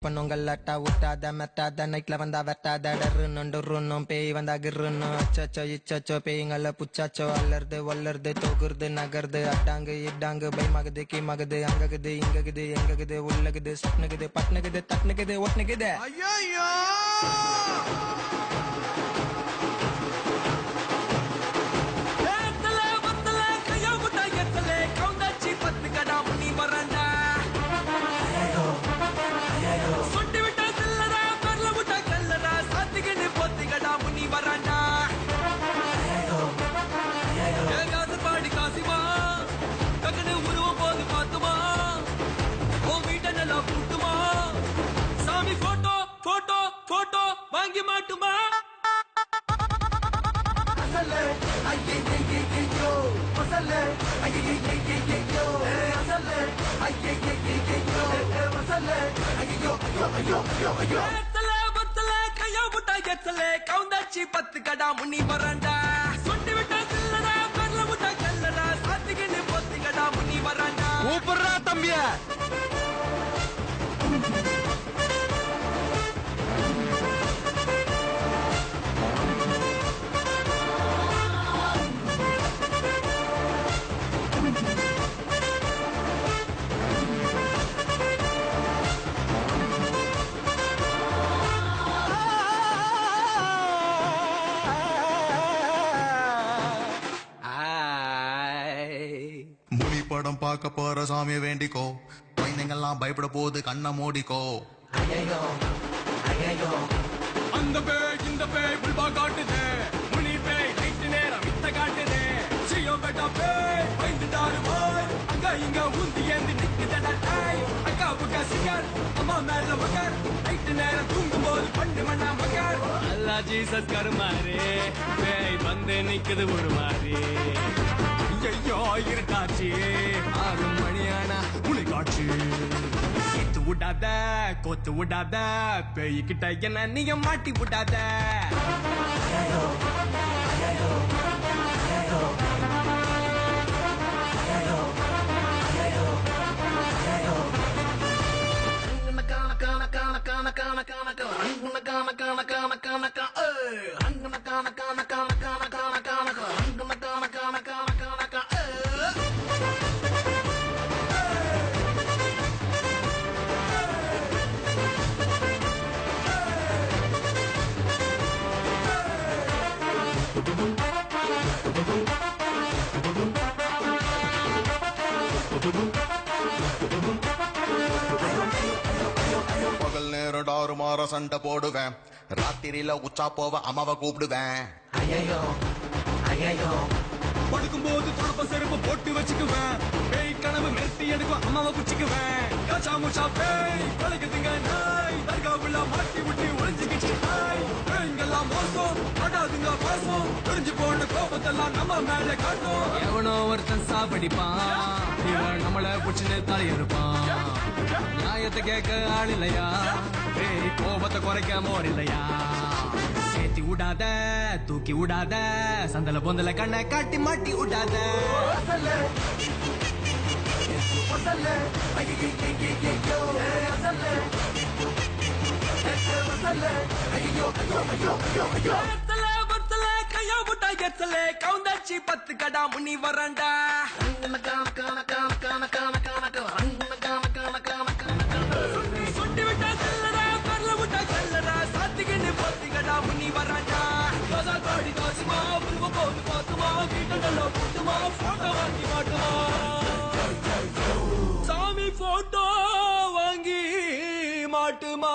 பண்ணுங்கல்லாட்டா விட்டாத மெத்தாத நைட்ல வந்தா வெட்டாத டருன்னும் பேய் வந்தா கிருன்னு அச்சச்சோ இச்சச்சோ பேய்ங்கள புச்சாச்சோ அல்லறது ஒல்லறது தொகுறது நகருது அட்டாங்கு இட்டாங்கு பயமாகுது கீமாகுது அங்ககுது இங்ககுது எங்ககுது உள்ளகுது சொப்னுகுது பட்னுகுது தட்னுகுது ஒட்னுகுது ஐயோ போட்டோ வாங்கி மாட்டுமா அசல்லே ஐயோ அசல்லே ஐயோ அசல்லே ஐயோ ஐயோ பத்தல கையா முட்டா எத்தலே கவுந்தாச்சி 10 கடா முனி வராண்டா சொட்டி விட்டா சில்லடா பரல முட்டா கல்லடா சாத்திக்கின்னு 10 கடா முனி வராண்டா கூப்பிடுறா தம்பியா படம் பார்க்க போற சாமியை வேண்டிக்கோ குழந்தைங்கெல்லாம் பயப்பட போது கண்ணை மூடிக்கோ அந்த பேய் இந்த பேய் புல்பா காட்டுதே முனி பேய் நைட்டு நேரம் வித்த காட்டுதே சியோ பெட்டா பேய் பயந்துட்டாரு போய் அங்க இங்க ஊந்தி ஏந்தி நிக்குதடா டாய் அக்கா புக்கா சிங்கர் அம்மா மேல மகர் நைட்டு நேரம் தூங்கும் போது பண்ணு மண்ணா மகர் அல்லா ஜீசஸ் கருமாரே பேய் வந்து நிக்குது ஒரு மாதிரி ஐயோ இருட்டாச்சு 6 மணியானா புலி காட்சி எத்து விடாத கோத்து விடாத பேய்கிட்ட என்ன நீங்க மாட்டி விடாத பகல் நேரம் டாறு மாற சண்டை போடுவேன் ராத்திரியில உச்சா போவ அம்மாவை கூப்பிடுவேன் படுக்கும் போது தொடப்ப செருப்பு போட்டு வச்சுக்குவேன் பேய் கனவு மெருத்தி எடுக்கும் அம்மாவை குச்சிக்குவேன் காச்சா முச்சா பேய் பழகுதுங்க நாய் தர்காவுல மாட்டி விட்டு ஒளிஞ்சுக்கிச்சு நாய் பேய்ங்கெல்லாம் மோசம் படாதுங்க பாசம் தெரிஞ்சு போன கோபத்தெல்லாம் நம்ம மேல காட்டும் எவனோ ஒருத்தன் சாப்பிடிப்பான் இவன் நம்மள புடிச்சுன்னு தலை இருப்பான் நியாயத்தை கேட்க ஆள் இல்லையா பேய் கோபத்தை குறைக்க மோர் இல்லையா சேர்த்தி விடாத தூக்கி விடாத சந்தல பொந்தல கண்ணை காட்டி மாட்டி விடாத கையா முட்டா எத்தலே கவுந்தாச்சி 10 கடா முனி வராண்டா சொட்டி விட்டா செல்லடா பரல முட்டா கல்லடா சாத்திக்கின்னு 10 கடா முனி வராண்டா காடி காசுமா புல்வ போது பாத்துமா வீட்டை நல்லா போட்டுமா போட்டோ வாங்கி மாட்டுமா சாமி போட்டோ வாங்கி மாட்டுமா